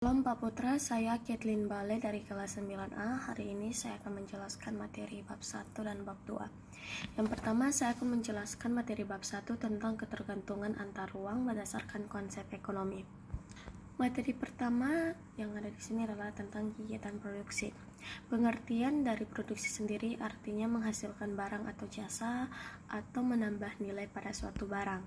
Salam Pak Putra, saya Kathleen Bale dari kelas 9A. Hari ini saya akan menjelaskan materi bab 1 dan bab 2. Yang pertama, saya akan menjelaskan materi bab 1 tentang ketergantungan antar ruang berdasarkan konsep ekonomi. Materi pertama yang ada di sini adalah tentang kegiatan produksi. Pengertian dari produksi sendiri artinya menghasilkan barang atau jasa atau menambah nilai pada suatu barang.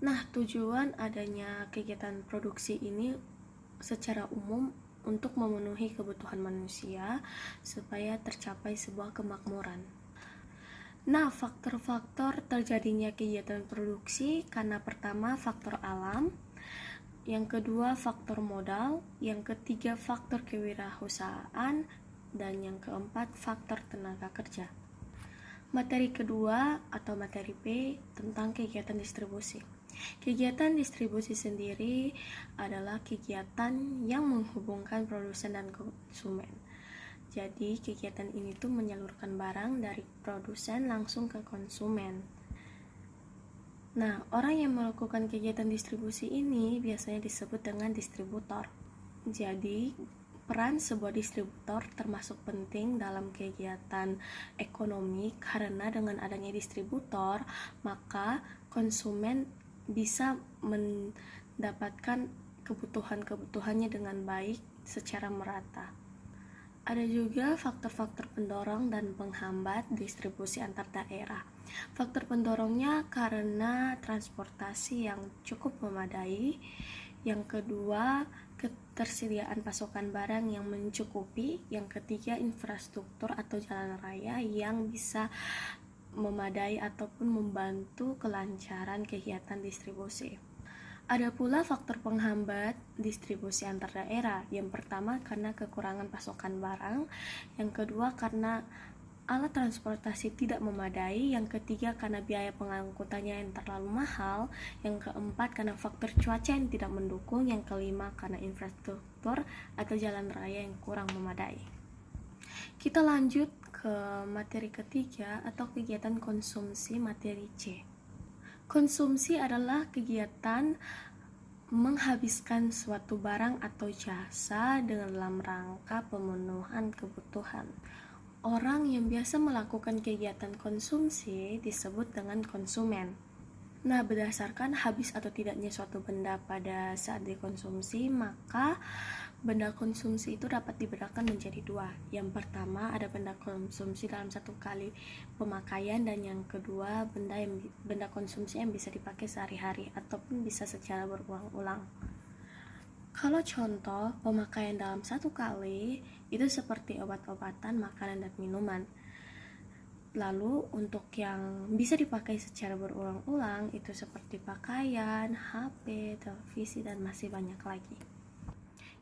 Nah, tujuan adanya kegiatan produksi ini secara umum untuk memenuhi kebutuhan manusia supaya tercapai sebuah kemakmuran. Nah, faktor-faktor terjadinya kegiatan produksi karena pertama faktor alam, yang kedua faktor modal, yang ketiga faktor kewirausahaan, dan yang keempat faktor tenaga kerja. Materi kedua atau materi B tentang kegiatan distribusi. Kegiatan distribusi sendiri adalah kegiatan yang menghubungkan produsen dan konsumen. Jadi kegiatan ini tuh menyalurkan barang dari produsen langsung ke konsumen. Nah, orang yang melakukan kegiatan distribusi ini biasanya disebut dengan distributor. Jadi peran sebuah distributor termasuk penting dalam kegiatan ekonomi karena dengan adanya distributor, maka konsumen bisa mendapatkan kebutuhan-kebutuhannya dengan baik secara merata. Ada juga faktor-faktor pendorong dan penghambat distribusi antar daerah. Faktor pendorongnya karena transportasi yang cukup memadai. Yang kedua, ketersediaan pasokan barang yang mencukupi. Yang ketiga, infrastruktur atau jalan raya yang bisa memadai ataupun membantu kelancaran kegiatan distribusi. Ada pula faktor penghambat distribusi antar daerah. Yang pertama karena kekurangan pasokan barang, yang kedua karena alat transportasi tidak memadai, yang ketiga karena biaya pengangkutannya yang terlalu mahal, yang keempat karena faktor cuaca yang tidak mendukung, yang kelima karena infrastruktur atau jalan raya yang kurang memadai. Kita lanjut ke materi ketiga atau kegiatan konsumsi, materi C. Konsumsi adalah kegiatan menghabiskan suatu barang atau jasa dalam rangka pemenuhan kebutuhan. Orang yang biasa melakukan kegiatan konsumsi disebut dengan konsumen. Nah, berdasarkan habis atau tidaknya suatu benda pada saat dikonsumsi, maka benda konsumsi itu dapat dibedakan menjadi dua. Yang pertama ada benda konsumsi dalam satu kali pemakaian, dan yang kedua benda konsumsi yang bisa dipakai sehari-hari ataupun bisa secara berulang-ulang. Kalau contoh pemakaian dalam satu kali itu seperti obat-obatan, makanan, dan minuman. Lalu untuk yang bisa dipakai secara berulang-ulang itu seperti pakaian, HP, televisi, dan masih banyak lagi.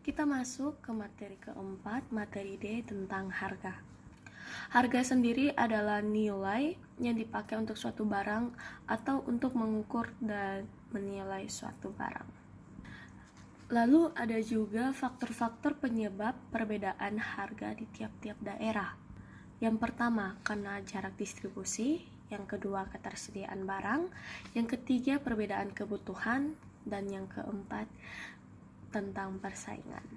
Kita masuk ke materi keempat, materi D tentang harga. Harga sendiri adalah nilai yang dipakai untuk suatu barang atau untuk mengukur dan menilai suatu barang. Lalu ada juga faktor-faktor penyebab perbedaan harga di tiap-tiap daerah. Yang pertama, karena jarak distribusi. Yang kedua, ketersediaan barang. Yang ketiga, perbedaan kebutuhan. Dan yang keempat, tentang persaingan.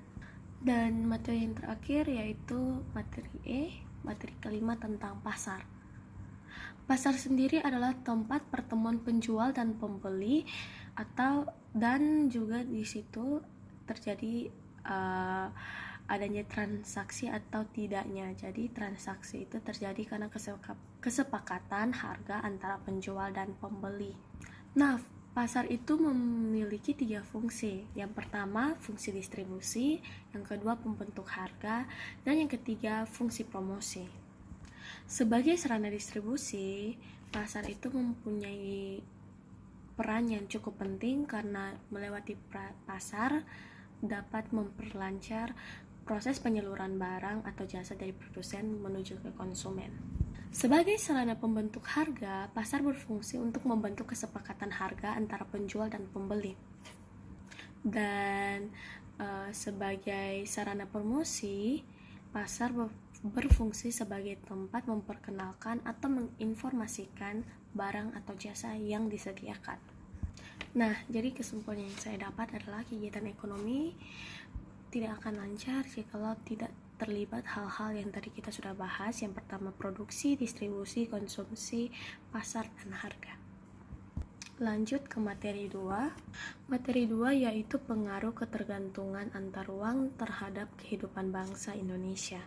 Dan materi yang terakhir yaitu materi E, materi kelima tentang pasar. Pasar sendiri adalah tempat pertemuan penjual dan pembeli dan juga di situ terjadi adanya transaksi atau tidaknya. Jadi transaksi itu terjadi karena kesepakatan harga antara penjual dan pembeli. Nah, pasar itu memiliki 3 fungsi. Yang pertama, fungsi distribusi, yang kedua pembentuk harga, dan yang ketiga fungsi promosi. Sebagai sarana distribusi, pasar itu mempunyai peran yang cukup penting karena melewati pasar dapat memperlancar proses penyaluran barang atau jasa dari produsen menuju ke konsumen. Sebagai sarana pembentuk harga, pasar berfungsi untuk membentuk kesepakatan harga antara penjual dan pembeli. Dan sebagai sarana promosi, pasar berfungsi sebagai tempat memperkenalkan atau menginformasikan barang atau jasa yang disediakan. Nah, jadi kesimpulan yang saya dapat adalah kegiatan ekonomi tidak akan lancar jikalau tidak terlibat hal-hal yang tadi kita sudah bahas. Yang pertama, produksi, distribusi, konsumsi, pasar, dan harga. Lanjut ke materi 2. Materi 2 yaitu pengaruh ketergantungan antar uang terhadap kehidupan bangsa Indonesia.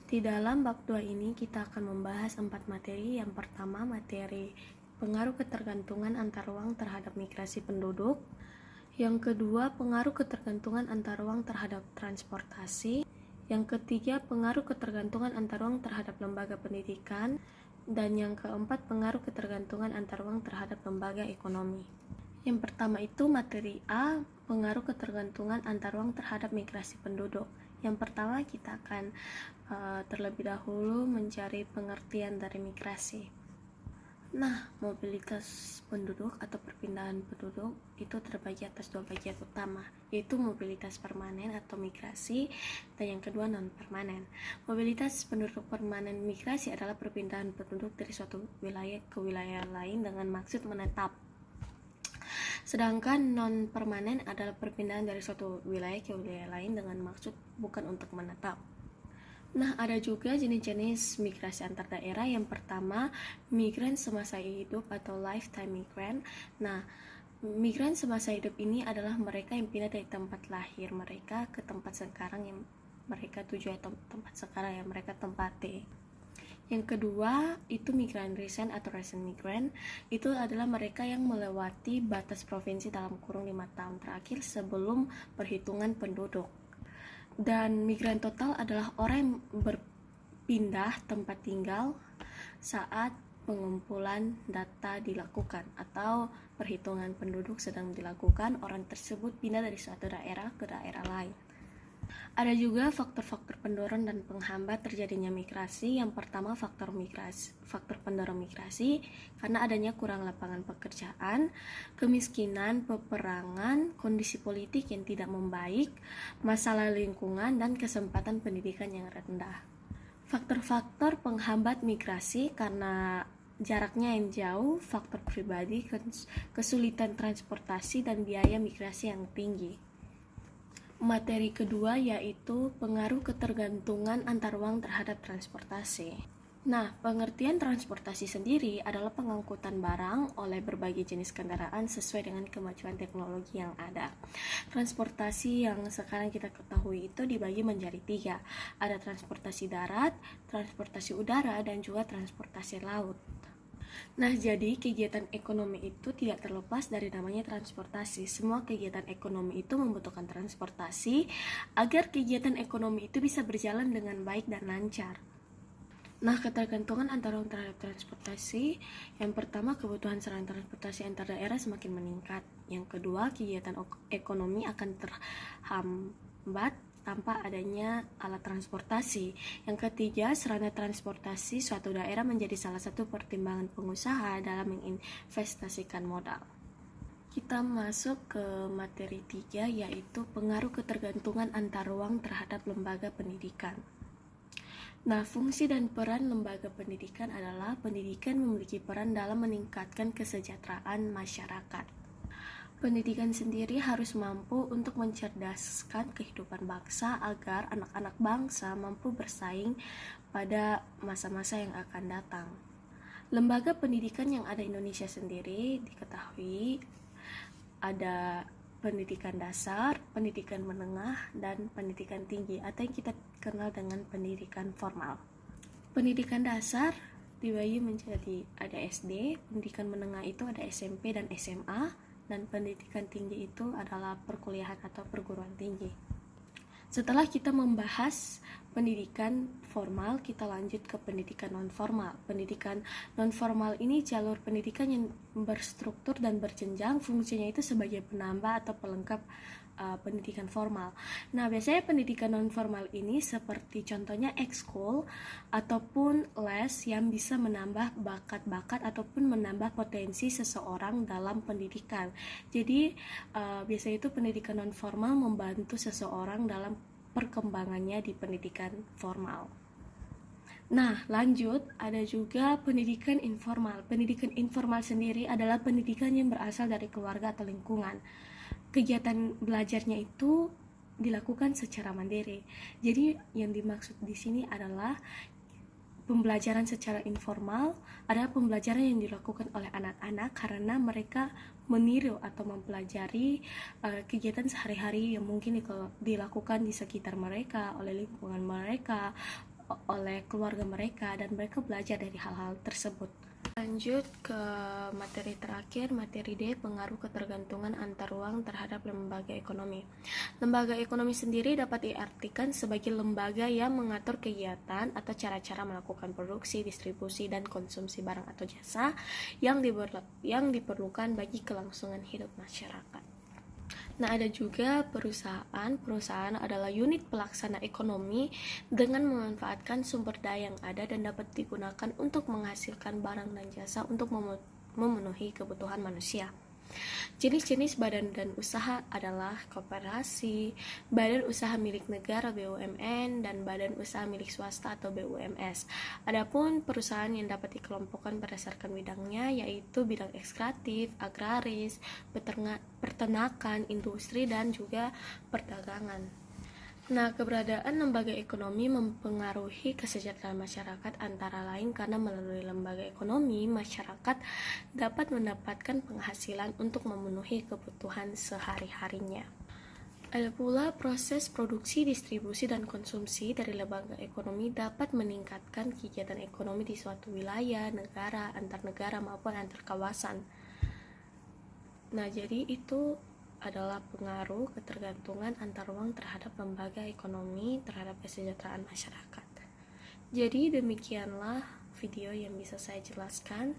Di dalam bab 2 ini kita akan membahas 4 materi. Yang pertama, materi pengaruh ketergantungan antar uang terhadap migrasi penduduk. Yang kedua, pengaruh ketergantungan antar uang terhadap transportasi. Yang ketiga, pengaruh ketergantungan antar uang terhadap lembaga pendidikan. Dan yang keempat, pengaruh ketergantungan antar uang terhadap lembaga ekonomi. Yang pertama itu materi A, pengaruh ketergantungan antar uang terhadap migrasi penduduk. Yang pertama kita akan terlebih dahulu mencari pengertian dari migrasi. Nah, mobilitas penduduk atau perpindahan penduduk itu terbagi atas 2 bagian utama, yaitu mobilitas permanen atau migrasi, dan yang kedua non-permanen. Mobilitas penduduk permanen migrasi adalah perpindahan penduduk dari suatu wilayah ke wilayah lain dengan maksud menetap. Sedangkan non-permanen adalah perpindahan dari suatu wilayah ke wilayah lain dengan maksud bukan untuk menetap. Nah, ada juga jenis-jenis migrasi antar daerah. Yang pertama, migran semasa hidup atau lifetime migrant. Nah, migran semasa hidup ini adalah mereka yang pindah dari tempat lahir mereka ke tempat sekarang yang mereka tuju atau tempat sekarang yang mereka tempati. Yang kedua, itu migran recent atau recent migrant. Itu adalah mereka yang melewati batas provinsi dalam kurun 5 tahun terakhir sebelum perhitungan penduduk. Dan migran total adalah orang yang berpindah tempat tinggal saat pengumpulan data dilakukan atau perhitungan penduduk sedang dilakukan, orang tersebut pindah dari suatu daerah ke daerah lain. Ada juga faktor-faktor pendorong dan penghambat terjadinya migrasi. Yang pertama, faktor pendorong migrasi karena adanya kurang lapangan pekerjaan, kemiskinan, peperangan, kondisi politik yang tidak membaik, masalah lingkungan, dan kesempatan pendidikan yang rendah. Faktor-faktor penghambat migrasi karena jaraknya yang jauh, faktor pribadi, kesulitan transportasi, dan biaya migrasi yang tinggi. Materi kedua yaitu pengaruh ketergantungan antar uang terhadap transportasi. Nah, pengertian transportasi sendiri adalah pengangkutan barang oleh berbagai jenis kendaraan sesuai dengan kemajuan teknologi yang ada. Transportasi yang sekarang kita ketahui itu dibagi menjadi 3. Ada transportasi darat, transportasi udara, dan juga transportasi laut. Nah, jadi kegiatan ekonomi itu tidak terlepas dari namanya transportasi. Semua kegiatan ekonomi itu membutuhkan transportasi agar kegiatan ekonomi itu bisa berjalan dengan baik dan lancar. Nah, ketergantungan antara uang terhadap transportasi, yang pertama, kebutuhan sarana transportasi antar daerah semakin meningkat. Yang kedua, kegiatan ekonomi akan terhambat tanpa adanya alat transportasi. Yang ketiga, sarana transportasi suatu daerah menjadi salah satu pertimbangan pengusaha dalam menginvestasikan modal. Kita masuk ke materi 3 yaitu pengaruh ketergantungan antar uang terhadap lembaga pendidikan. Nah, fungsi dan peran lembaga pendidikan adalah pendidikan memiliki peran dalam meningkatkan kesejahteraan masyarakat. Pendidikan sendiri harus mampu untuk mencerdaskan kehidupan bangsa agar anak-anak bangsa mampu bersaing pada masa-masa yang akan datang. Lembaga pendidikan yang ada di Indonesia sendiri diketahui ada pendidikan dasar, pendidikan menengah, dan pendidikan tinggi atau yang kita kenal dengan pendidikan formal. Pendidikan dasar dibagi menjadi ada SD, pendidikan menengah itu ada SMP dan SMA, dan pendidikan tinggi itu adalah perkuliahan atau perguruan tinggi. Setelah kita membahas pendidikan formal, kita lanjut ke pendidikan non-formal. Pendidikan non-formal ini jalur pendidikan yang berstruktur dan berjenjang, fungsinya itu sebagai penambah atau pelengkap pendidikan formal. Nah, biasanya pendidikan non-formal ini seperti contohnya ekskul ataupun les yang bisa menambah bakat-bakat ataupun menambah potensi seseorang dalam pendidikan. Jadi, biasanya itu pendidikan non-formal membantu seseorang dalam perkembangannya di pendidikan formal. Nah, lanjut, ada juga pendidikan informal. Pendidikan informal sendiri adalah pendidikan yang berasal dari keluarga atau lingkungan. Kegiatan belajarnya itu dilakukan secara mandiri. Jadi yang dimaksud di sini adalah pembelajaran secara informal adalah pembelajaran yang dilakukan oleh anak-anak karena mereka meniru atau mempelajari kegiatan sehari-hari yang mungkin dilakukan di sekitar mereka, oleh lingkungan mereka, oleh keluarga mereka, dan mereka belajar dari hal-hal tersebut. Lanjut ke materi terakhir, materi D, pengaruh ketergantungan antar ruang terhadap lembaga ekonomi. Lembaga ekonomi sendiri dapat diartikan sebagai lembaga yang mengatur kegiatan atau cara-cara melakukan produksi, distribusi, dan konsumsi barang atau jasa yang diperlukan bagi kelangsungan hidup masyarakat. Nah, ada juga perusahaan. Perusahaan adalah unit pelaksana ekonomi dengan memanfaatkan sumber daya yang ada dan dapat digunakan untuk menghasilkan barang dan jasa untuk memenuhi kebutuhan manusia. Jenis-jenis badan dan usaha adalah koperasi, badan usaha milik negara BUMN, dan badan usaha milik swasta atau BUMS. Adapun perusahaan yang dapat dikelompokkan berdasarkan bidangnya yaitu bidang ekstraktif, agraris, peternakan, industri, dan juga perdagangan. Nah, keberadaan lembaga ekonomi mempengaruhi kesejahteraan masyarakat antara lain karena melalui lembaga ekonomi, masyarakat dapat mendapatkan penghasilan untuk memenuhi kebutuhan sehari-harinya. Ada pula proses produksi, distribusi, dan konsumsi dari lembaga ekonomi dapat meningkatkan kegiatan ekonomi di suatu wilayah, negara, antar negara, maupun antar kawasan. Nah, jadi itu adalah pengaruh ketergantungan antar ruang terhadap lembaga ekonomi terhadap kesejahteraan masyarakat. Jadi demikianlah video yang bisa saya jelaskan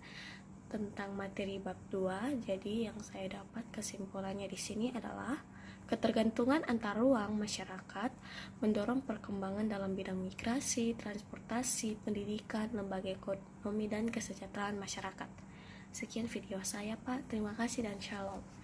tentang materi bab 2. Jadi yang saya dapat kesimpulannya di sini adalah ketergantungan antar ruang masyarakat mendorong perkembangan dalam bidang migrasi, transportasi, pendidikan, lembaga ekonomi, dan kesejahteraan masyarakat. Sekian video saya, Pak. Terima kasih dan shalom.